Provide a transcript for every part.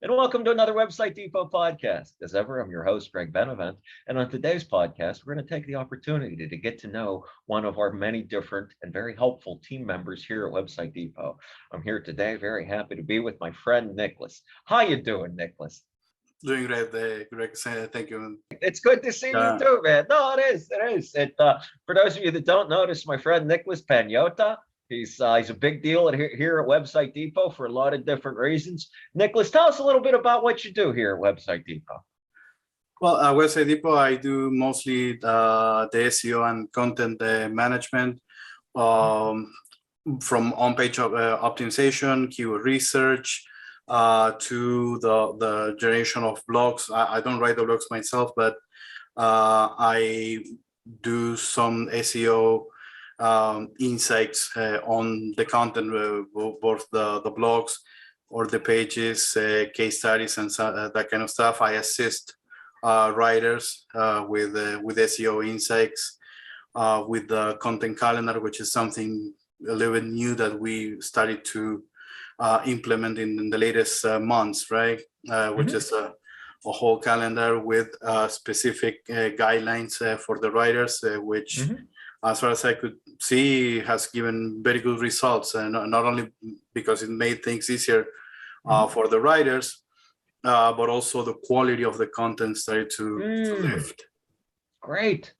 And welcome to another Website Depot podcast. As ever, I'm your host, Greg Benevent. And on today's podcast, we're going to take the opportunity to get to know one of our many different and very helpful team members here at Website Depot. I'm here today, very happy to be with my friend, Nicolas. How you doing, Nicolas? Doing great, Greg. Thank you. It's good to see you too, man. No, it is. For those of you that don't notice, my friend Nicolas Pagnotta. He's a big deal here at Website Depot for a lot of different reasons. Nicolas, tell us a little bit about what you do here at Website Depot. Well, at Website Depot, I do mostly the SEO and content management, from on-page optimization, keyword research, to the generation of blogs. I don't write the blogs myself, but I do some SEO insights on the content, both the blogs or the pages, case studies, and that kind of stuff. I assist writers with SEO insights, with the content calendar, which is something a little bit new that we started to implement in the latest months, right? Which is a whole calendar with specific guidelines for the writers, which as far as I could see, has given very good results, and not only because it made things easier for the writers, but also the quality of the content started to lift. Great.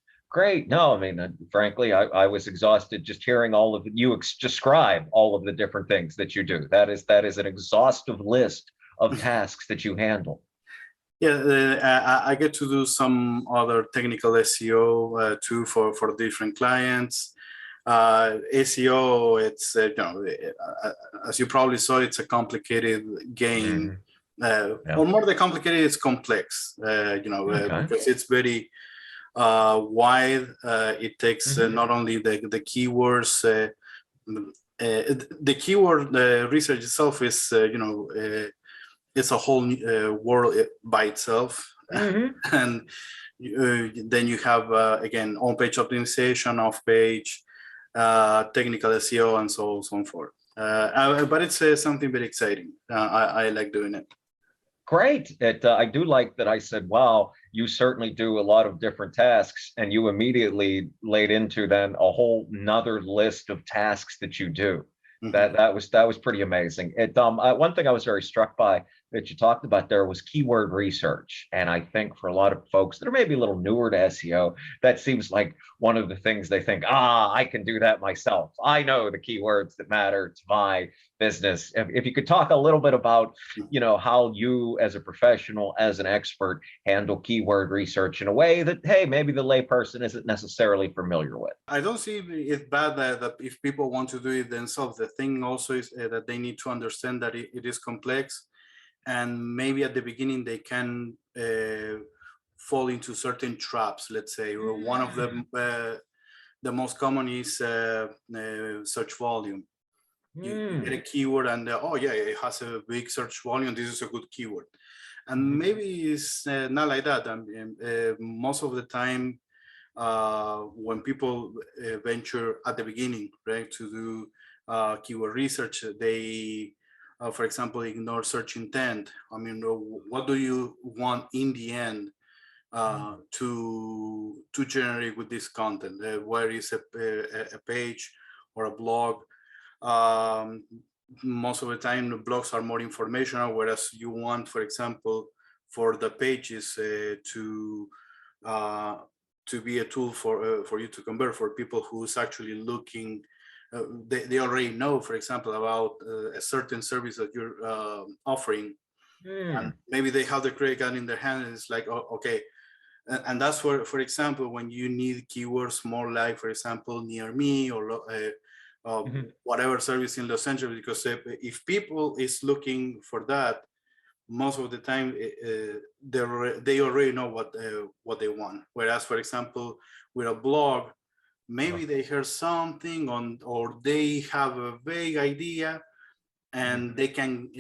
No, I mean, frankly, I was exhausted just hearing all of you describe all of the different things that you do. That is an exhaustive list of tasks that you handle. Yeah, I get to do some other technical SEO too for different clients. SEO, it's as you probably saw, it's a complicated game. Or more than complicated, it's complex. Because it's very wide. It takes not only the keywords. The keyword research itself is it's a whole world by itself. And then you have again on-page optimization, off-page, technical SEO, and so on and so forth. But it's something very exciting. I like doing it. Great. I do like that I said, wow, you certainly do a lot of different tasks, and you immediately laid into then a whole nother list of tasks that you do. That was pretty amazing. One thing I was very struck by that you talked about there was keyword research. And I think for a lot of folks that are maybe a little newer to SEO, that seems like one of the things they think, I can do that myself. I know the keywords that matter to my business. If you could talk a little bit about, how you as a professional, as an expert, handle keyword research in a way that, hey, maybe the layperson isn't necessarily familiar with. I don't see it bad that if people want to do it themselves. The thing also is that they need to understand that it is complex. And maybe at the beginning they can fall into certain traps. Let's say one of them, the most common is search volume. You get a keyword and it has a big search volume. This is a good keyword, and maybe it's not like that. Most of the time, when people venture at the beginning, right, to do keyword research, they for example, ignore search intent. I mean, what do you want in the end to generate with this content? Where is a page or a blog? Most of the time, the blogs are more informational, whereas you want, for example, for the pages to be a tool for you to convert, for people who's actually looking. They already know, for example, about a certain service that you're offering, and maybe they have the credit card in their hand, and it's like, okay. And that's for example, when you need keywords more like, for example, near me or whatever service in Los Angeles, because if people is looking for that, most of the time they already know what they want. Whereas, for example, with a blog, maybe they heard something or they have a vague idea, and they can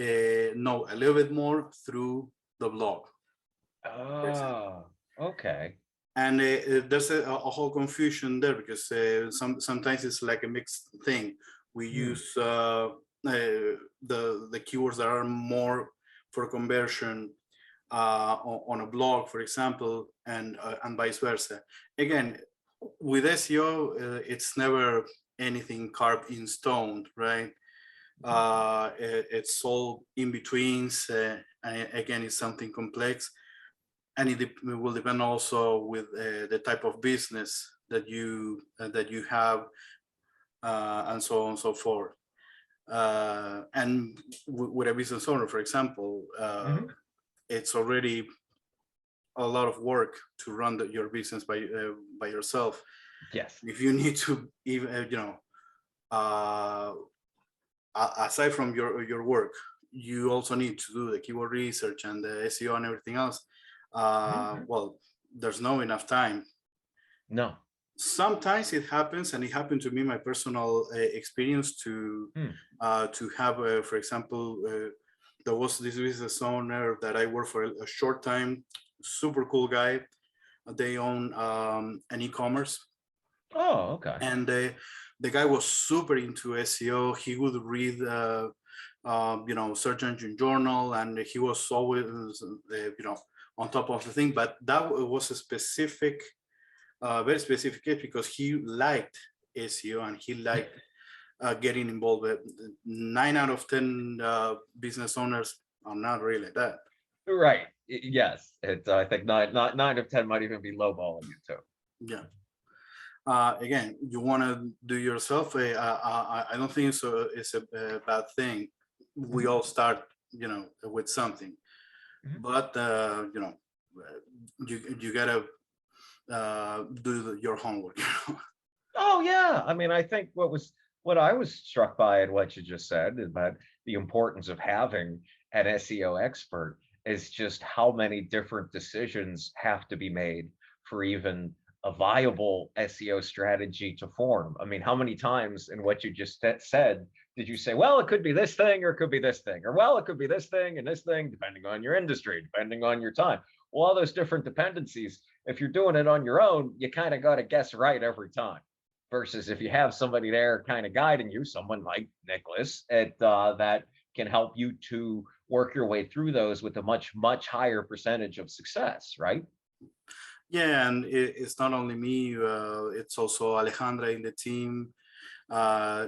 know a little bit more through the blog. Oh, okay. And there's a whole confusion there, because sometimes it's like a mixed thing. We use the keywords that are more for conversion on a blog, for example, and vice versa. Again, with SEO, it's never anything carved in stone, right? It's all in betweens. And again, it's something complex, and it will depend also with the type of business that you have, and so on and so forth. And with a business owner, for example, it's already a lot of work to run your business by yourself. Yes. If you need to even, aside from your work, you also need to do the keyword research and the SEO and everything else. Well, there's no enough time. No. Sometimes it happens, and it happened to me, my personal experience, to have, for example, there was this business owner that I worked for a short time, super cool guy. They own an e-commerce. Oh, okay. And the guy was super into SEO. He would read, search engine journal, and he was always, on top of the thing. But that was a specific, very specific case, because he liked SEO and he liked getting involved. 9 out of 10 business owners are not really like that. Right. Yes. It's, I think nine of 10 might even be lowballing it too. Yeah. Again, you want to do yourself. I don't think it's a bad thing. We all start, with something, but you gotta do your homework. Oh yeah. I mean, I think what I was struck by in what you just said about the importance of having an SEO expert is just how many different decisions have to be made for even a viable SEO strategy to form. I mean, how many times in what you just said did you say, well, it could be this thing, or it could be this thing, or well, it could be this thing and this thing, depending on your industry, depending on your time. Well, all those different dependencies, if you're doing it on your own, you kind of got to guess right every time. Versus if you have somebody there kind of guiding you, someone like Nicolas, that can help you to work your way through those with a much higher percentage of success, right? Yeah, and it's not only me, it's also Alejandra in the team,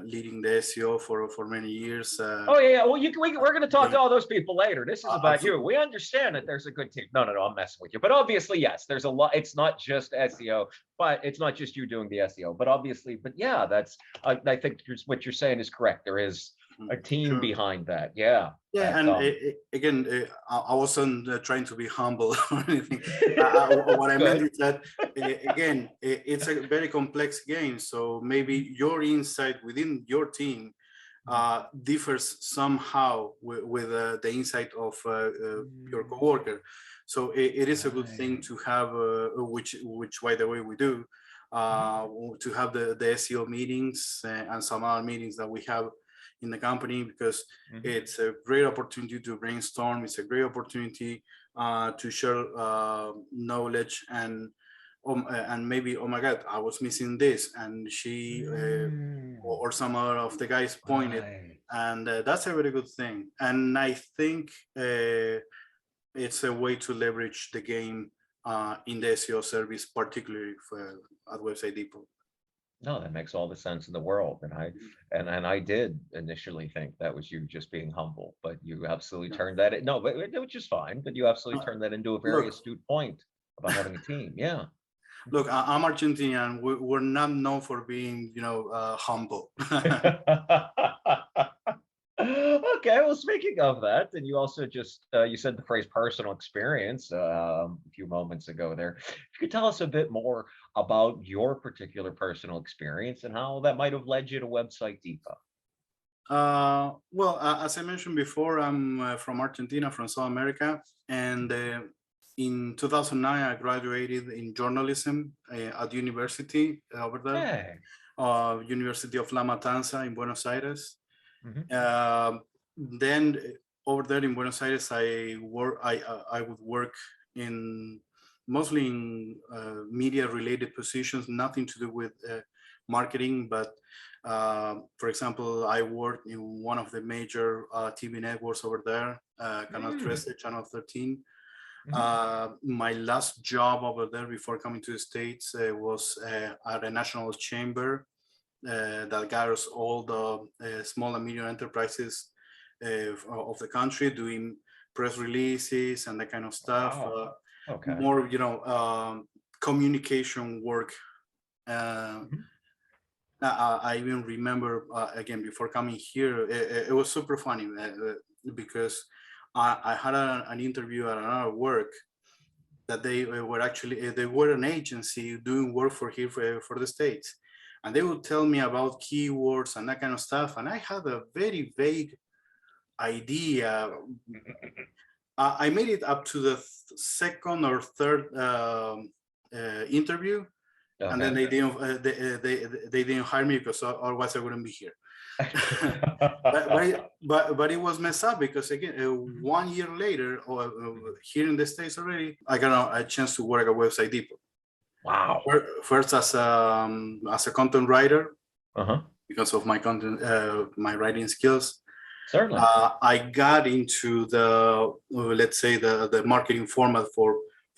leading the SEO for many years. Oh yeah, well, we're going to talk to all those people later. This is about you. We understand that there's a good team. No, I'm messing with you. But obviously, yes, there's a lot. It's not just SEO, but it's not just you doing the SEO. But obviously, yeah, that's. I think what you're saying is correct. There is a team behind that. Yeah. Yeah, and again, I wasn't trying to be humble or anything. What I meant is that, again, it's a very complex game. So maybe your insight within your team differs somehow with the insight of your coworker. So it is a good thing to have, which by the way we do, to have the SEO meetings and some other meetings that we have in the company, because it's a great opportunity to brainstorm. It's a great opportunity to share knowledge, and maybe, oh my God, I was missing this, and she or some other of the guys pointed, and that's a very good thing. And I think it's a way to leverage the game in the SEO service, particularly at Website Depot. No, that makes all the sense in the world. And I did initially think that was you just being humble, but you absolutely turned that in. No, but which is fine, but you absolutely turned that into a very astute point about having a team. Yeah. Look, I'm Argentinian. We're not known for being, humble. Okay, well, speaking of that, and you also just you said the phrase personal experience a few moments ago there. If you could tell us a bit more about your particular personal experience and how that might have led you to Website Depot. Well, as I mentioned before, I'm from Argentina, from South America, and in 2009 I graduated in journalism at university over there, University of La Matanza in Buenos Aires. Then over there in Buenos Aires, I would work mostly in media related positions, nothing to do with marketing, but for example, I worked in one of the major TV networks over there, Canal Mm, 13, Channel 13. mhm. My last job over there before coming to the States was at a national chamber that gathers all the small and medium enterprises of the country, doing press releases and that kind of stuff. Wow. Okay. More, communication work. Uh, Mhm. I even remember again before coming here, it was super funny because I had an interview at another work that they were actually they were an agency doing work for here for the States, and they would tell me about keywords and that kind of stuff, and I had a very vague idea. I made it up to the second or third interview, and then Okay. they didn't hire me because otherwise I wouldn't be here. But it was messed up because again, Mhm. 1 year later, or here in the States already, I got a chance to work at Website Depot. Wow. First as a content writer Uh-huh. because of my content, my writing skills. Certainly. I got into the let's say the marketing format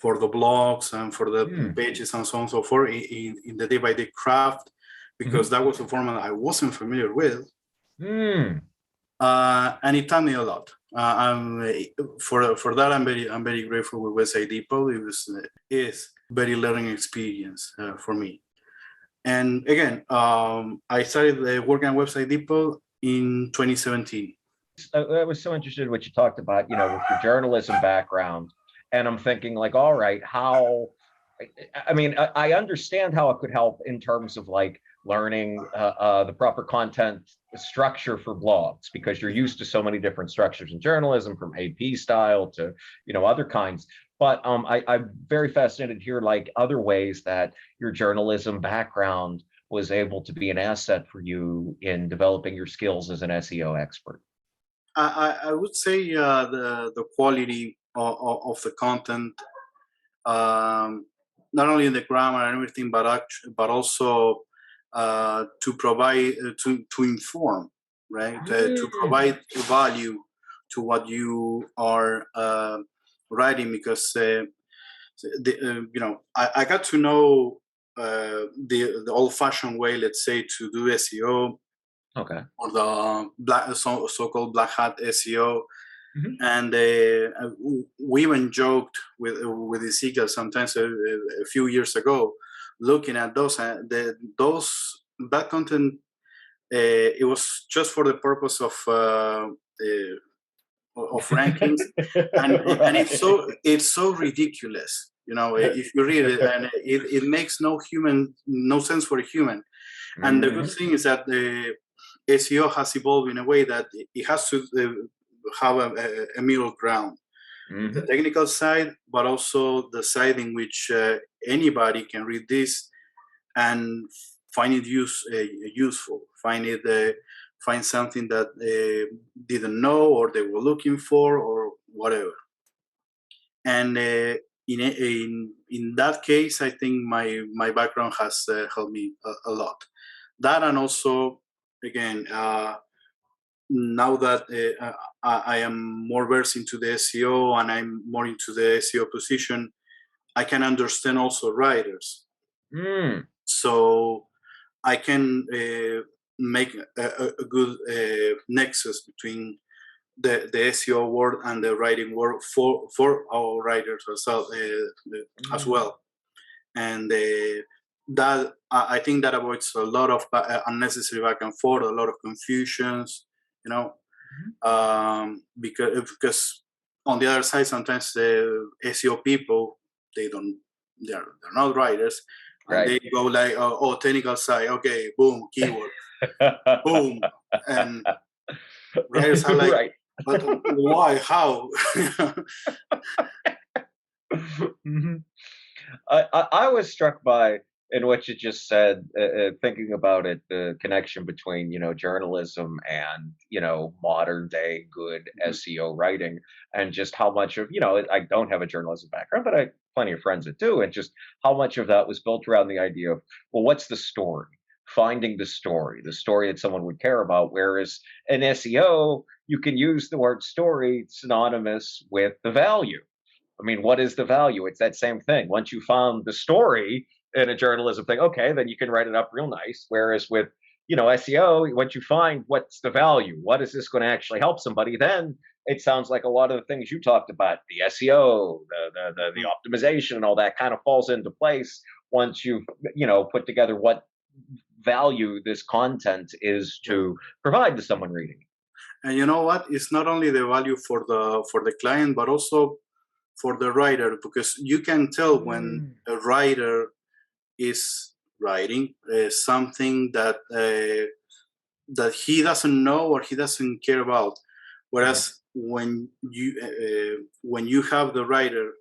for the blogs and for the Mm. pages and so on and so forth in the day-by-day craft because Mhm. that was a format I wasn't familiar with. Mm. And it taught me a lot. For that I'm very grateful with Website Depot. It was is very learning experience for me. And again, I started working at Website Depot in 2017. I was so interested in what you talked about, with your journalism background. And I'm thinking like, all right, how, I mean, I understand how it could help in terms of like learning the proper content structure for blogs, because you're used to so many different structures in journalism, from AP style to, other kinds. But I'm very fascinated to hear like other ways that your journalism background was able to be an asset for you in developing your skills as an SEO expert. I would say the quality of the content, um, not only in the grammar and everything, but also to provide to inform, right? To Mm. provide value to what you are writing, because I got to know the old-fashioned way, let's say, to do SEO Okay. or the so-called black hat SEO. Mhm. And we even joked with Ezekiel sometimes a few years ago, looking at those that content. It was just for the purpose of rankings, and Right. it's so ridiculous. If you read it, and it makes no sense for a human. And the good Mhm. thing is that the SEO has evolved in a way that it has to have a middle ground, the Mhm. technical side, but also the side in which anybody can read this and find it useful, find something that they didn't know or they were looking for or whatever. And in that case, I think my background has helped me a lot. That, and also again, now that I am more versed into the SEO and I'm more into the SEO position, I can understand also writers. Mm. So I can make a good nexus between the SEO world and the writing world for our writers as Mm. well. And that I think that avoids a lot of unnecessary back and forth, a lot of confusions, you know, Mhm. because on the other side, sometimes the SEO people they don't they're not writers, and Right. they go like, oh, technical side, okay, boom, keyword, boom, and writers are like, Right. but why, how? Mhm. I was struck by in what you just said, thinking about it, the connection between journalism and modern day good SEO writing, and just how much of I don't have a journalism background, but I have plenty of friends that do, and just how much of that was built around the idea of, well, what's the story? finding the story that someone would care about. Whereas in SEO, you can use the word story synonymous with the value. I mean, what is the value? It's that same thing. Once you found the story in a journalism thing, okay, then you can write it up real nice. Whereas with, SEO, once you find what's the value, what is this going to actually help somebody, then it sounds like a lot of the things you talked about, the SEO, the optimization, and all that kind of falls into place once you've put together what value this content is to provide to someone reading. And you know what? It's not only the value for the client, but also for the writer, because you can tell when a writer is writing something that he doesn't know or he doesn't care about. Whereas when you have the writer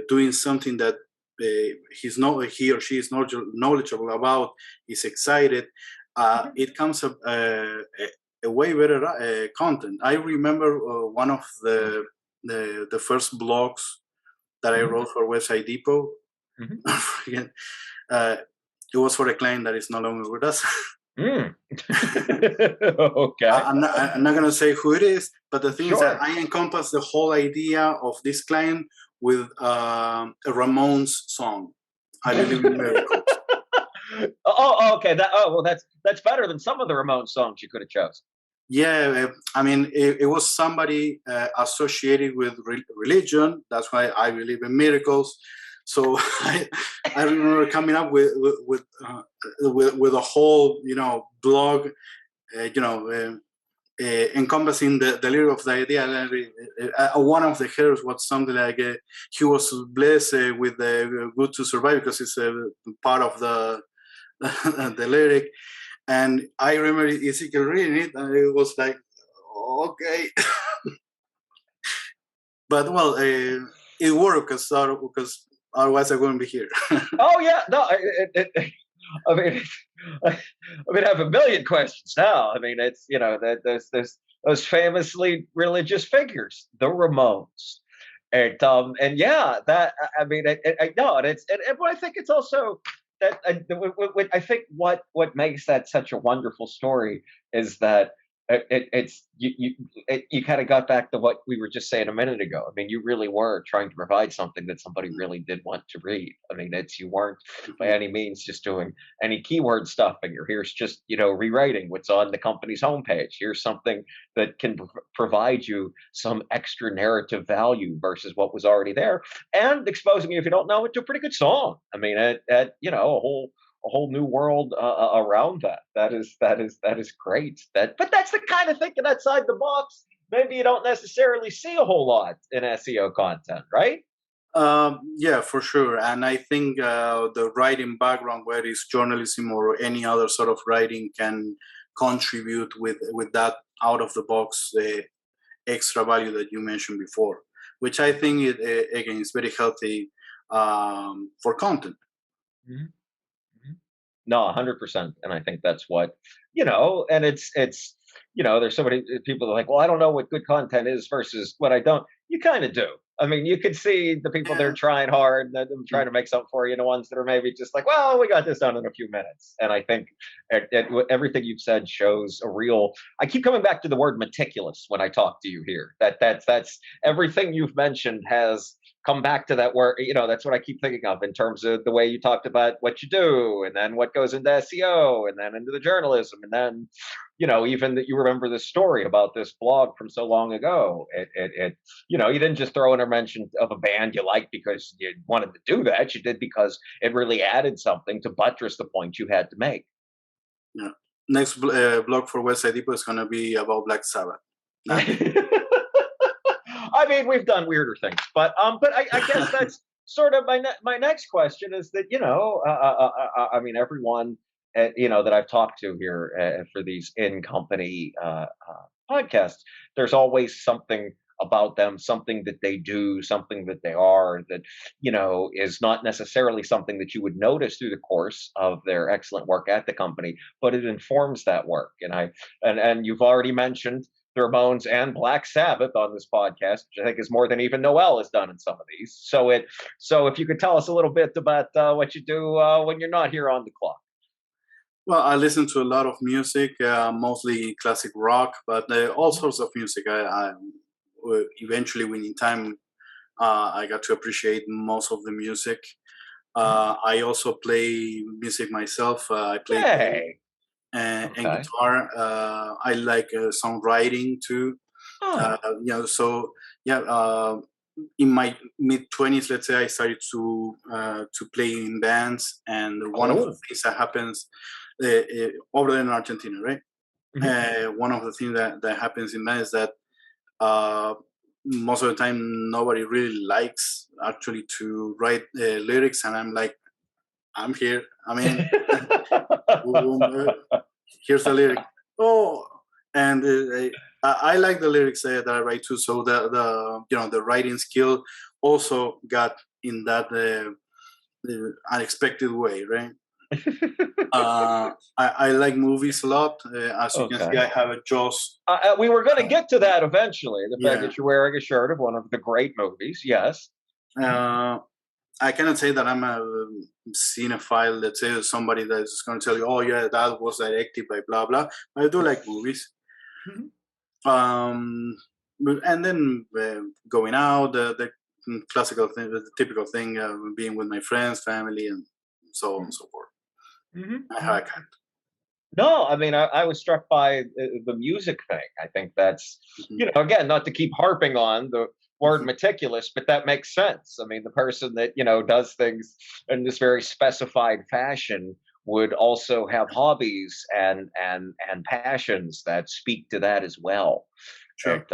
doing something that he or she is knowledgeable about, is excited, it comes up a way better content. I remember one of the first blogs that I wrote for Website Depot. Again, it was for a client that is no longer with us. Okay. I'm not going to say who it is, but the thing is that I encompass the whole idea of this client with a Ramones song. I believe in miracles. Okay. That's better than some of the Ramones songs you could have chosen. Yeah, I mean, it was somebody associated with religion. That's why I believe in miracles. So I remember coming up with a whole blog, encompassing the lyric of the idea. One of the headers was something like he was blessed with the good to survive, because it's a part of the the lyric. And I remember Ezekiel reading it, and it was like, okay. But well, it worked because otherwise I wouldn't be here. Oh yeah, no. I mean, I have a million questions now. I mean, it's there's those famously religious figures, the Ramones, and yeah, that I mean, I know, and but I think it's also that I think what makes that such a wonderful story is that it's you kind of got back to what we were just saying a minute ago. I mean, you really were trying to provide something that somebody really did want to read. I mean, you weren't by any means just doing any keyword stuffing, or here's just rewriting what's on the company's homepage. Here's something that can provide you some extra narrative value versus what was already there, and exposing you, if you don't know it, to a pretty good song. I mean, at a whole new world around that. That is great. But that's the kind of thinking outside the box. Maybe you don't necessarily see a whole lot in SEO content, right? Yeah, for sure. And I think the writing background, whether it's journalism or any other sort of writing, can contribute with that out of the box extra value that you mentioned before, which I think again is very healthy for content. Mm-hmm. No, 100%. And I think that's what, and it's, there's so many people that are like, well, I don't know what good content is versus what I don't. You kind of do. I mean, you can see the people that are trying hard, that are trying to make something for you, and the ones that are maybe just like, well, we got this done in a few minutes. And I think everything you've said shows a real, I keep coming back to the word meticulous when I talk to you here. That's everything you've mentioned has come back to that word. That's what I keep thinking of in terms of the way you talked about what you do, and then what goes into SEO, and then into the journalism, and then even that you remember this story about this blog from so long ago. You didn't just throw in a mention of a band you liked because you wanted to do that. You did because it really added something to buttress the point you had to make. Yeah. Next blog for Website Depot is going to be about Black Sabbath. I mean, we've done weirder things, but I guess that's sort of my next question is that I mean, everyone that I've talked to here for these in-company podcasts, there's always something about them, something that they do, something that they are that is not necessarily something that you would notice through the course of their excellent work at the company, but it informs that work. And you've already mentioned the Ramones and Black Sabbath on this podcast, which I think is more than even Noel has done in some of these. So if you could tell us a little bit about what you do when you're not here on the clock. Well, I listen to a lot of music, mostly classic rock, but all sorts of music. Eventually, when in time, I got to appreciate most of the music. I also play music myself. I play bass Hey, and okay. guitar. I like songwriting too. Oh, So yeah. In my mid 20s, let's say, I started to play in bands, and one of the oh. things that happens over there in Argentina, right? Mhm. One of the things that happens in bands is that uh, most of the time nobody really likes actually to write lyrics, and I'm like, I'm here. I mean, here's the lyric. Oh, and I like the lyrics that I write too. So the writing skill also got in that unexpected way, right? I like movies a lot. As you can see, Okay. I have a Jaws. We were going to get to that eventually. The fact Yeah. that you're wearing a shirt of one of the great movies. Yes. Mhm. Uh, I cannot say that I'm a cinephile. Let's say somebody that's going to tell you, "Oh yeah, that was directed by blah blah." I do like movies. Mhm. Um, and then going out, the classical thing, the typical thing, being with my friends, family, and so on and so forth. Mhm. I have Mhm. a cat. No, I mean, I was struck by the music thing. I think that's, Mhm, again, not to keep harping on the word mhm. meticulous, but that makes sense. I mean, the person that, does things in this very specified fashion would also have hobbies and passions that speak to that as well. Sure.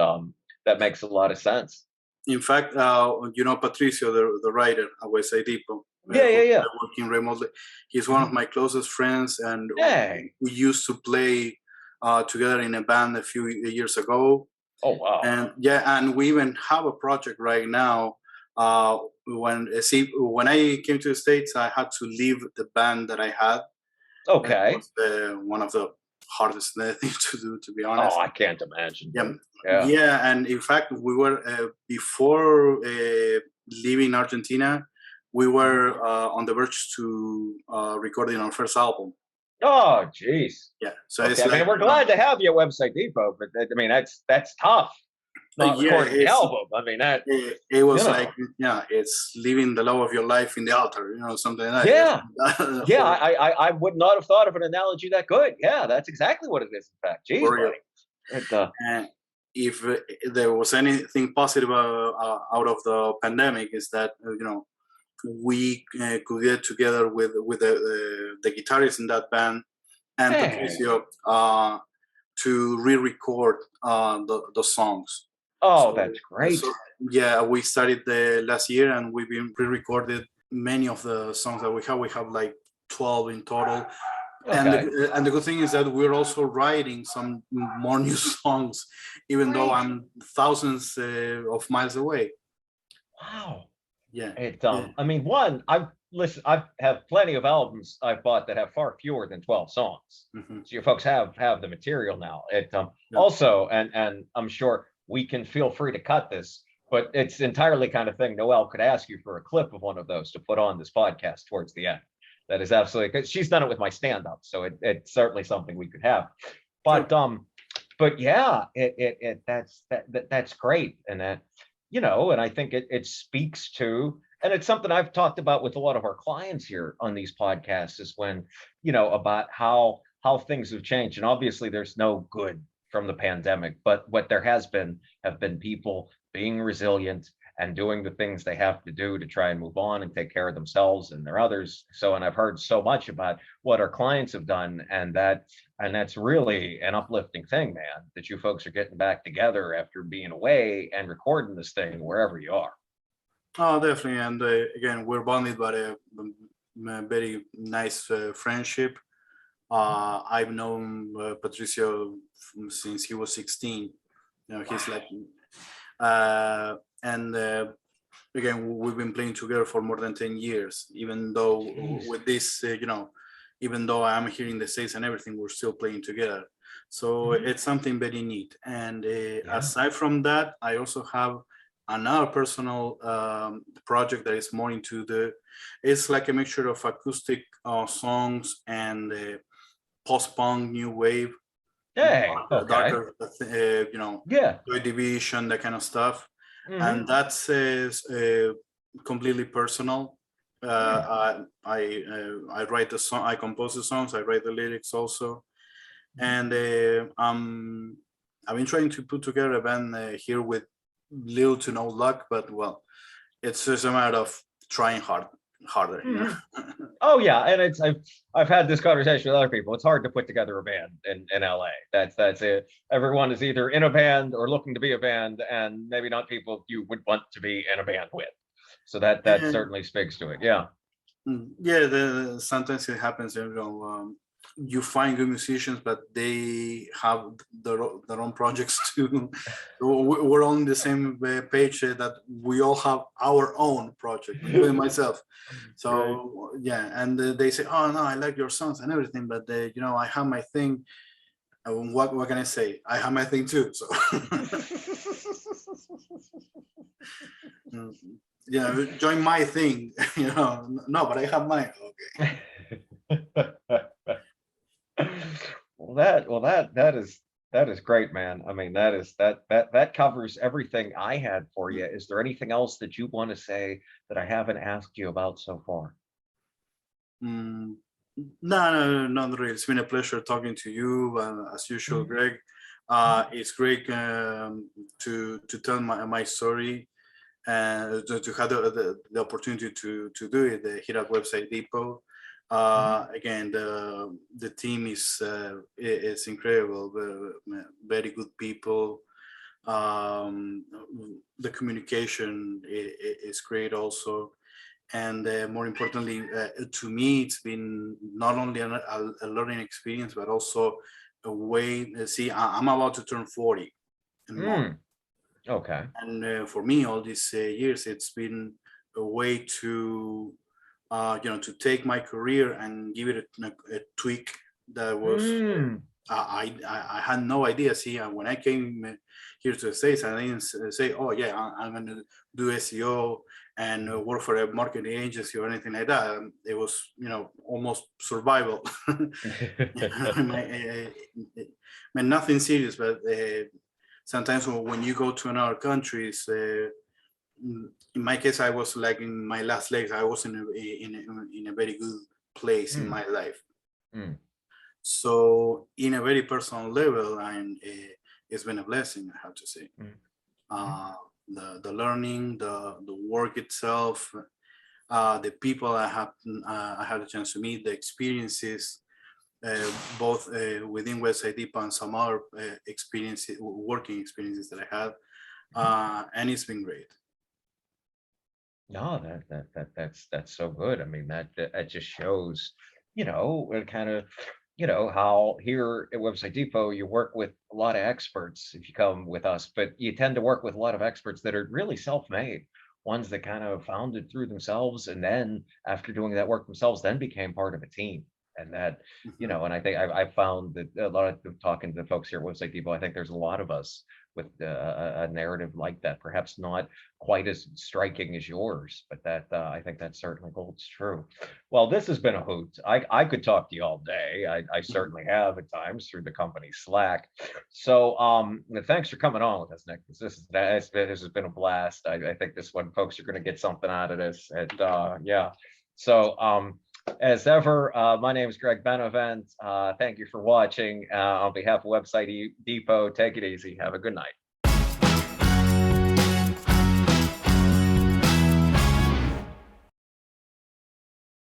That makes a lot of sense. In fact, Patricio, the writer, Awesaidipo, Yeah, yeah, who's yeah. working remotely, he's one of Mhm. my closest friends, and Hey. we used to play together in a band a few years ago. Oh, wow. And yeah, and we even have a project right now. When I came to the States, I had to leave the band that I had. It Okay. was one of the hardest things to do, to be Oh, honest. I can't imagine, Yeah, dude. Yeah. yeah, and in fact, we were before leaving Argentina, we Mhm. were on the verge to recording our first album. Oh, geez. Yeah, so Okay. it's I mean, like, we're glad to have you at Website Depot, but I mean, that's tough. Not yeah, recording the album. I mean, that, it you was like, know, yeah, it's leaving the love of your life in the altar, something like yeah. that. Yeah. I would not have thought of an analogy that good. Yeah, that's exactly what it is, in fact. Geez, For real. buddy. It, And if there was anything positive out of the pandemic, is that we could get together with the guitarist in that band and hey. Patricio to re-record the songs. Oh, So, that's great. so yeah, we started the last year, and we've been re-recorded many of the songs that we have. We have like 12 in total, and Okay. the good thing is that we're also writing some more new songs, even though Great. I'm thousands of miles away. Wow. Yeah, yeah. I mean, I have plenty of albums I've bought that have far fewer than 12 songs. Hmm. So you folks have the material now. Yeah. Also, and I'm sure we can feel free to cut this, but it's entirely kind of thing Noelle could ask you for a clip of one of those to put on this podcast towards the end. That is absolutely, because she's done it with my stand-up, so it's certainly something we could have. Sure. But yeah, that's great, and and I think it speaks to, and it's something I've talked about with a lot of our clients here on these podcasts, is when, about how things have changed. And obviously there's no good from the pandemic, but what there has been have been people being resilient and doing the things they have to do to try and move on and take care of themselves and their others. So, and I've heard so much about what our clients have done, and that's really an uplifting thing, man, that you folks are getting back together after being away and recording this thing wherever you are. Oh, definitely. And again, we're bonded by a very nice friendship. I've known Patricio since he was 16. He's like, and again, we've been playing together for more than 10 years. Even though Jeez. with this, even though I'm here in the States and everything, we're still playing together. So Mhm. it's something very neat. And Yeah. aside from that, I also have another personal project that is more into it's like a mixture of acoustic songs and post-punk, new wave, Hey, okay. darker, you know, Yeah. Joy Division, that kind of stuff. Mhm. And that's completely personal. I write the song, I compose the songs, I write the lyrics also, and I've been trying to put together a band here with little to no luck, but well, it's just a matter of trying harder, you know. Mhm. Oh yeah, and I've had this conversation with other people. It's hard to put together a band in LA. That's it. Everyone is either in a band or looking to be a band, and maybe not people you would want to be in a band with. So that And certainly speaks to it. Yeah. yeah, sometimes it happens, you know, you find good musicians, but they have their own projects too. We're on the same page that we all have our own project, including myself. Right. So yeah, and they say, "Oh no, I like your songs and everything," but you know, I have my thing. What can I say? I have my thing too. So mm, you know, join my thing. You know, no, but I have mine. Okay. That is great, man. I mean, that covers everything I had for you. Is there anything else that you want to say that I haven't asked you about so far? Mm, no, not really. It's been a pleasure talking to you, as usual, Mhm. Greg. It's great to tell my story and to have the opportunity to do it here at Website Depot. Mhm. Again, the team is incredible, very good people. Um, the communication is great also, and more importantly, to me, it's been not only a learning experience, but also a way. See, I'm about to turn 40 in March, Mm, okay. and for me, all these years, it's been a way to, you know, to take my career and give it a tweak that was. Mm. I had no idea. See, when I came here to the States, I didn't say, "Oh yeah, I'm going to do SEO and work for a marketing agency or anything like that." It was, you know, almost survival. I mean, nothing serious, but sometimes when you go to another countries, in my case, I was like in my last legs. I was in a very good place in Mm, my life. mm, So, in a very personal level, and it's been a blessing, I have to say. mm, mm, Uh, the learning, the work itself, the people I had a chance to meet, the experiences, both within Website Depot and some other experiences, working experiences that I had, mhm. and it's been great. No, that's so good. I mean, that just shows, it kind of, how here at Website Depot you work with a lot of experts if you come with us, but you tend to work with a lot of experts that are really self-made, ones that kind of found it through themselves, and then after doing that work themselves, then became part of a team. And that, Mhm. and I think I found that a lot of talking to the folks here at Website Depot, I think there's a lot of us with a narrative like that, perhaps not quite as striking as yours, but that I think that certainly holds true. Well, this has been a hoot. I could talk to you all day. I certainly have at times through the company Slack. So thanks for coming on with us, Nick. This has been a blast. I think this one folks are going to get something out of this. And yeah. So as ever, my name is Greg Benevent. Thank you for watching. On behalf of Website Depot, take it easy. Have a good night.